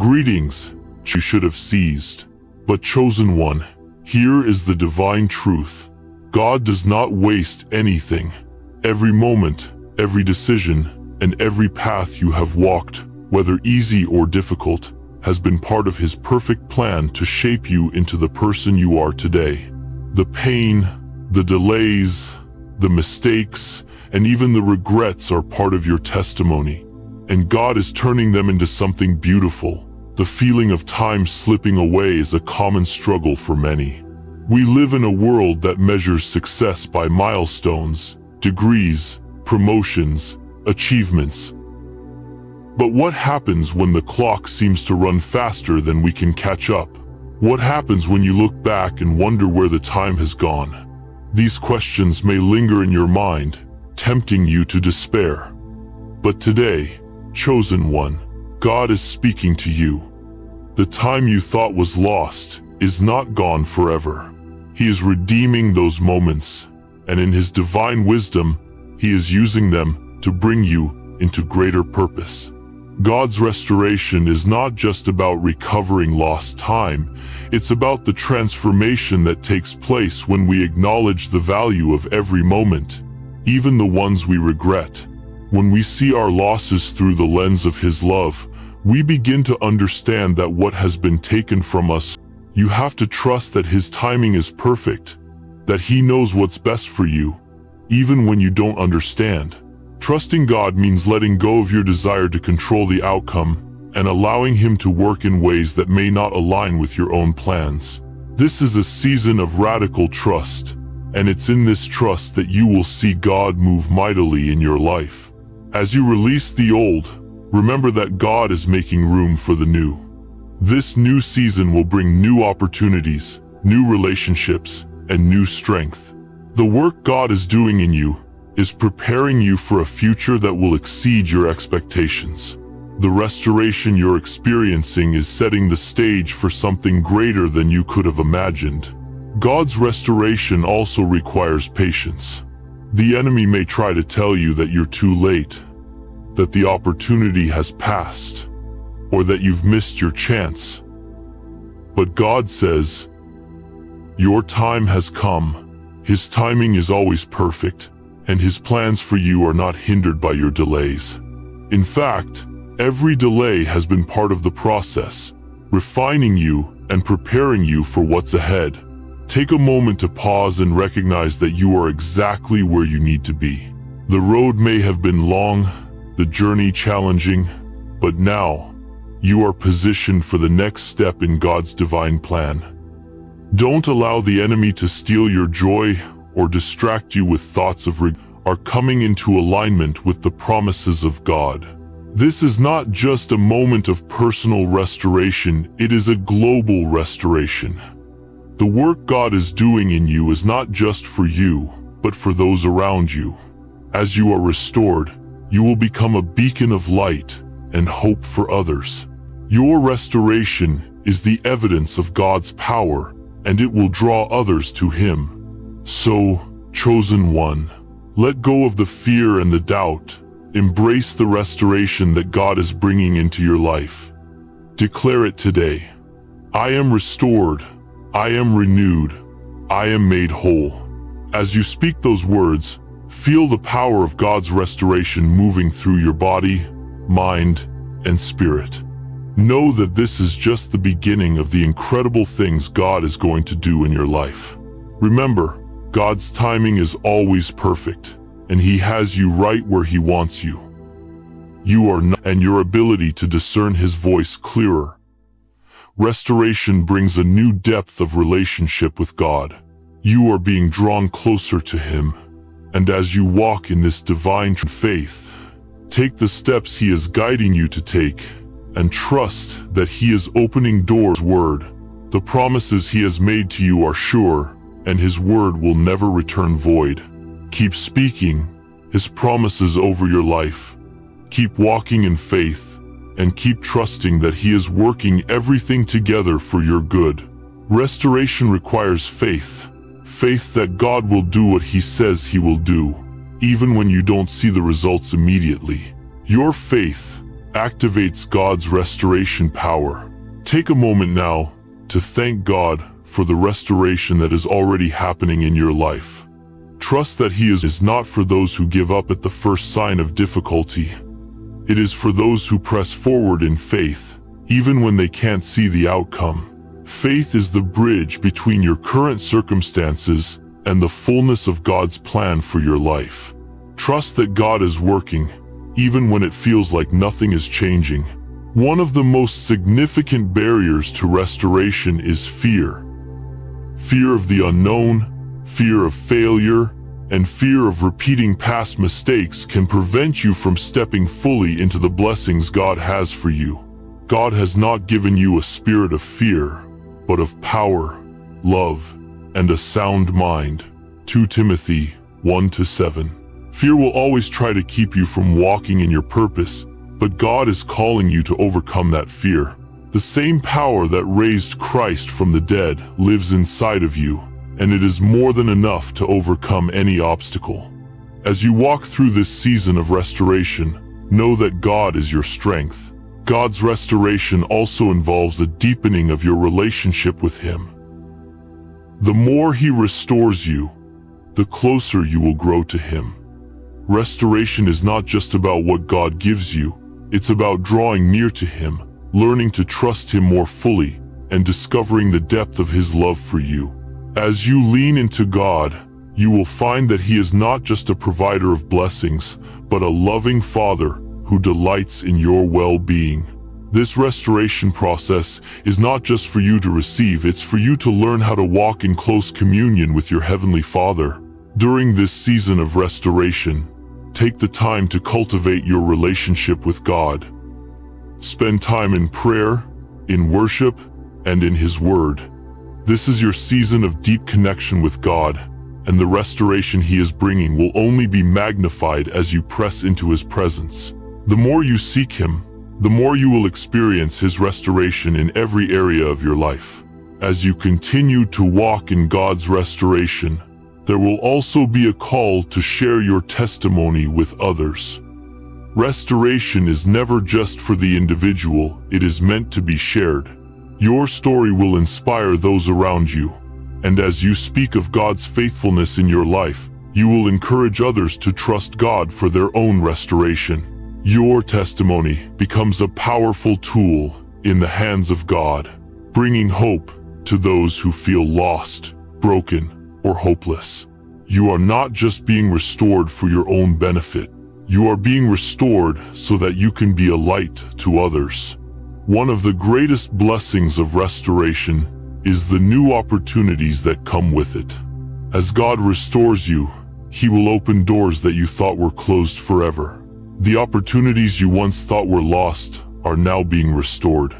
Greetings, you should have seized. But chosen one, here is the divine truth. God does not waste anything. Every moment, every decision, and every path you have walked, whether easy or difficult, has been part of His perfect plan to shape you into the person you are today. The pain, the delays, the mistakes, and even the regrets are part of your testimony. And God is turning them into something beautiful. The feeling of time slipping away is a common struggle for many. We live in a world that measures success by milestones, degrees, promotions, achievements. But what happens when the clock seems to run faster than we can catch up? What happens when you look back and wonder where the time has gone? These questions may linger in your mind, tempting you to despair. But today, chosen one, God is speaking to you. The time you thought was lost is not gone forever. He is redeeming those moments, and in His divine wisdom, He is using them to bring you into greater purpose. God's restoration is not just about recovering lost time, it's about the transformation that takes place when we acknowledge the value of every moment, even the ones we regret. When we see our losses through the lens of His love, we begin to understand that what has been taken from us, you have to trust that His timing is perfect, that He knows what's best for you, even when you don't understand. Trusting God means letting go of your desire to control the outcome and allowing Him to work in ways that may not align with your own plans. This is a season of radical trust, and it's in this trust that you will see God move mightily in your life. As you release the old, remember that God is making room for the new. This new season will bring new opportunities, new relationships, and new strength. The work God is doing in you is preparing you for a future that will exceed your expectations. The restoration you're experiencing is setting the stage for something greater than you could have imagined. God's restoration also requires patience. The enemy may try to tell you that you're too late, that the opportunity has passed, or that you've missed your chance. But God says, your time has come. His timing is always perfect, and His plans for you are not hindered by your delays. In fact, every delay has been part of the process, refining you and preparing you for what's ahead. Take a moment to pause and recognize that you are exactly where you need to be. The road may have been long, the journey challenging, but now, you are positioned for the next step in God's divine plan. Don't allow the enemy to steal your joy or distract you with thoughts of regret. Are coming into alignment with the promises of God. This is not just a moment of personal restoration, it is a global restoration. The work God is doing in you is not just for you, but for those around you. As you are restored, you will become a beacon of light and hope for others. Your restoration is the evidence of God's power, and it will draw others to Him. So, chosen one, let go of the fear and the doubt. Embrace the restoration that God is bringing into your life. Declare it today. I am restored. I am renewed. I am made whole. As you speak those words, feel the power of God's restoration moving through your body, mind, and spirit. Know that this is just the beginning of the incredible things God is going to do in your life. Remember, God's timing is always perfect, and He has you right where He wants you. You are not, and your ability to discern His voice clearer. Restoration brings a new depth of relationship with God. You are being drawn closer to Him, and as you walk in this divine faith, take the steps He is guiding you to take, and trust that He is opening doors. Word. The promises He has made to you are sure, and His word will never return void. Keep speaking His promises over your life. Keep walking in faith, and keep trusting that He is working everything together for your good. Restoration requires faith. Faith that God will do what He says He will do, even when you don't see the results immediately. Your faith, activates God's restoration power. Take a moment now to thank God for the restoration that is already happening in your life. Trust that He is not for those who give up at the first sign of difficulty. It is for those who press forward in faith, even when they can't see the outcome. Faith is the bridge between your current circumstances and the fullness of God's plan for your life. Trust that God is working, even when it feels like nothing is changing. One of the most significant barriers to restoration is fear. Fear of the unknown, fear of failure, and fear of repeating past mistakes can prevent you from stepping fully into the blessings God has for you. God has not given you a spirit of fear, but of power, love, and a sound mind. 2 Timothy 1-7. Fear will always try to keep you from walking in your purpose, but God is calling you to overcome that fear. The same power that raised Christ from the dead lives inside of you, and it is more than enough to overcome any obstacle. As you walk through this season of restoration, know that God is your strength. God's restoration also involves a deepening of your relationship with Him. The more He restores you, the closer you will grow to Him. Restoration is not just about what God gives you, it's about drawing near to Him, learning to trust Him more fully, and discovering the depth of His love for you. As you lean into God, you will find that He is not just a provider of blessings, but a loving Father who delights in your well-being. This restoration process is not just for you to receive, it's for you to learn how to walk in close communion with your Heavenly Father. During this season of restoration, take the time to cultivate your relationship with God. Spend time in prayer, in worship, and in His Word. This is your season of deep connection with God, and the restoration He is bringing will only be magnified as you press into His presence. The more you seek Him, the more you will experience His restoration in every area of your life. As you continue to walk in God's restoration, there will also be a call to share your testimony with others. Restoration is never just for the individual, it is meant to be shared. Your story will inspire those around you, and as you speak of God's faithfulness in your life, you will encourage others to trust God for their own restoration. Your testimony becomes a powerful tool in the hands of God, bringing hope to those who feel lost, broken, or hopeless. You are not just being restored for your own benefit. You are being restored so that you can be a light to others. One of the greatest blessings of restoration is the new opportunities that come with it. As God restores you, He will open doors that you thought were closed forever. The opportunities you once thought were lost are now being restored.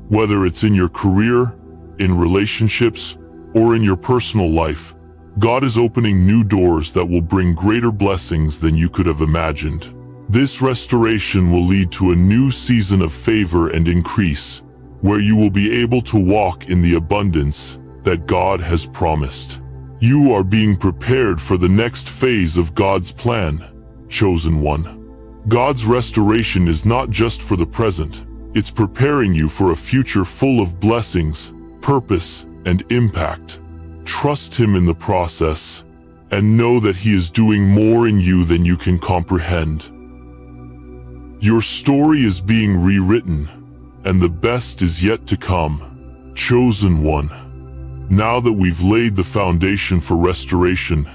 Whether it's in your career, in relationships, or in your personal life, God is opening new doors that will bring greater blessings than you could have imagined. This restoration will lead to a new season of favor and increase, where you will be able to walk in the abundance that God has promised. You are being prepared for the next phase of God's plan, chosen one. God's restoration is not just for the present, it's preparing you for a future full of blessings, purpose, and impact. Trust Him in the process, and know that He is doing more in you than you can comprehend. Your story is being rewritten, and the best is yet to come. Chosen one. Now that we've laid the foundation for restoration,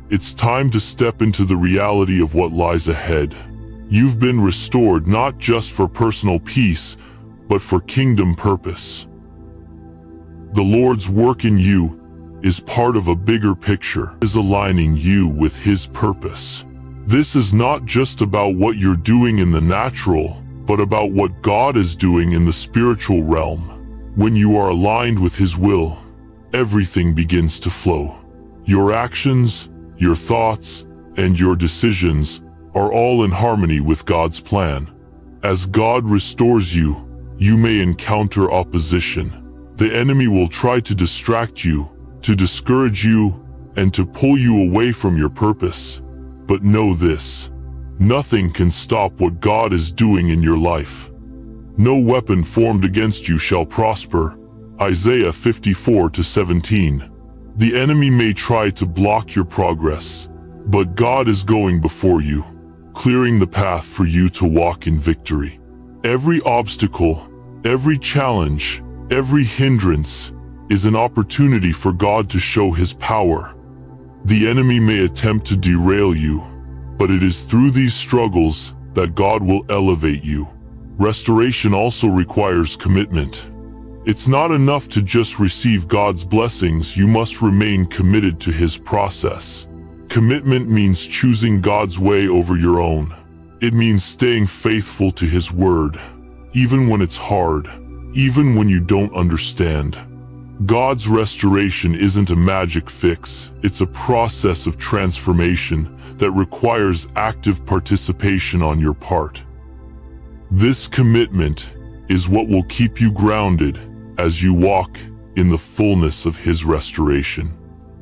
it's time to step into the reality of what lies ahead. You've been restored not just for personal peace, but for kingdom purpose. The Lord's work in you is part of a bigger picture, is aligning you with His purpose. This is not just about what you're doing in the natural, but about what God is doing in the spiritual realm. When you are aligned with His will, everything begins to flow. Your actions, your thoughts, and your decisions are all in harmony with God's plan. As God restores you, you may encounter opposition. The enemy will try to distract you, to discourage you, and to pull you away from your purpose. But know this: Nothing can stop what God is doing in your life. No weapon formed against you shall prosper. Isaiah 54:17. The enemy may try to block your progress, but God is going before you, clearing the path for you to walk in victory. Every obstacle, every challenge, every hindrance is an opportunity for God to show His power. The enemy may attempt to derail you, but it is through these struggles that God will elevate you. Restoration also requires commitment. It's not enough to just receive God's blessings, you must remain committed to His process. Commitment means choosing God's way over your own. It means staying faithful to His word, even when it's hard, even when you don't understand. God's restoration isn't a magic fix, it's a process of transformation that requires active participation on your part. This commitment is what will keep you grounded as you walk in the fullness of His restoration.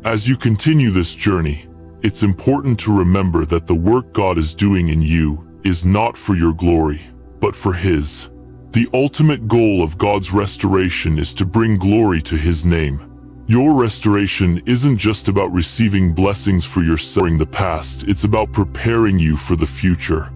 As you continue this journey, it's important to remember that the work God is doing in you is not for your glory, but for His. The ultimate goal of God's restoration is to bring glory to His name. Your restoration isn't just about receiving blessings for yourself in the past, it's about preparing you for the future.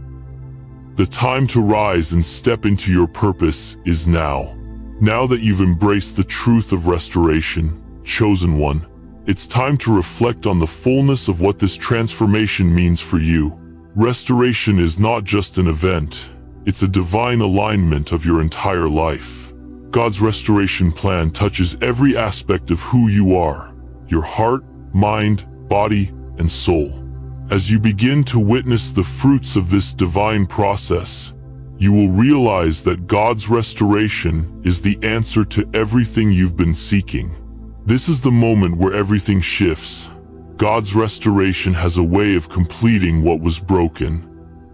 The time to rise and step into your purpose is now. Now that you've embraced the truth of restoration, chosen one, it's time to reflect on the fullness of what this transformation means for you. Restoration is not just an event, it's a divine alignment of your entire life. God's restoration plan touches every aspect of who you are, your heart, mind, body, and soul. As you begin to witness the fruits of this divine process, you will realize that God's restoration is the answer to everything you've been seeking. This is the moment where everything shifts. God's restoration has a way of completing what was broken.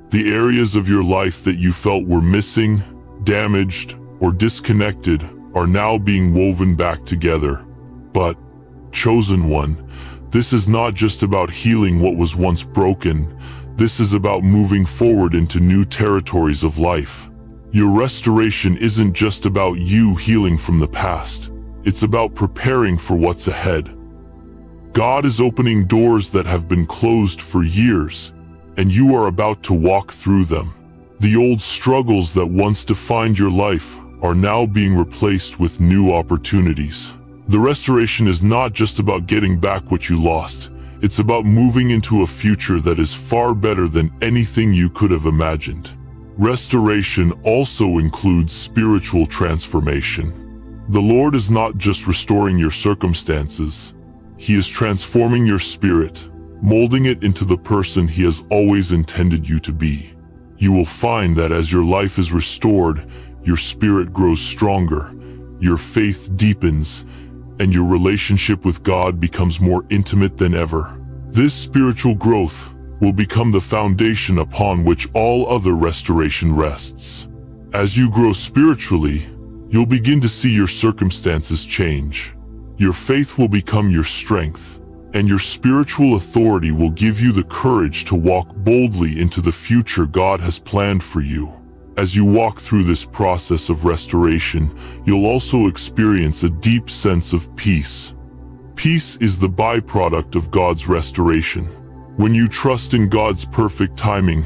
The areas of your life that you felt were missing, damaged, or disconnected are now being woven back together. But, chosen one, this is not just about healing what was once broken. This is about moving forward into new territories of life. Your restoration isn't just about you healing from the past. It's about preparing for what's ahead. God is opening doors that have been closed for years, and you are about to walk through them. The old struggles that once defined your life are now being replaced with new opportunities. The restoration is not just about getting back what you lost. It's about moving into a future that is far better than anything you could have imagined. Restoration also includes spiritual transformation. The Lord is not just restoring your circumstances. He is transforming your spirit, molding it into the person He has always intended you to be. You will find that as your life is restored, your spirit grows stronger, your faith deepens, and your relationship with God becomes more intimate than ever. This spiritual growth will become the foundation upon which all other restoration rests. As you grow spiritually, you'll begin to see your circumstances change. Your faith will become your strength, and your spiritual authority will give you the courage to walk boldly into the future God has planned for you. As you walk through this process of restoration, you'll also experience a deep sense of peace. Peace is the byproduct of God's restoration. When you trust in God's perfect timing,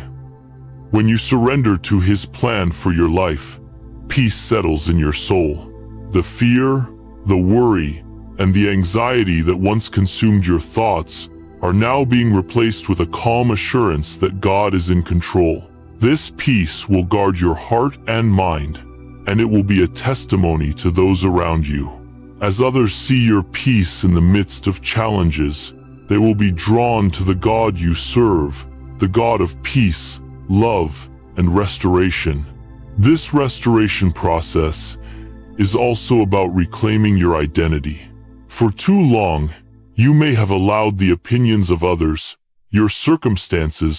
when you surrender to His plan for your life, peace settles in your soul. The fear, the worry, and the anxiety that once consumed your thoughts are now being replaced with a calm assurance that God is in control. This peace will guard your heart and mind, and it will be a testimony to those around you. As others see your peace in the midst of challenges, they will be drawn to the God you serve, the God of peace, love, and restoration. This restoration process is also about reclaiming your identity. For too long, you may have allowed the opinions of others, your circumstances,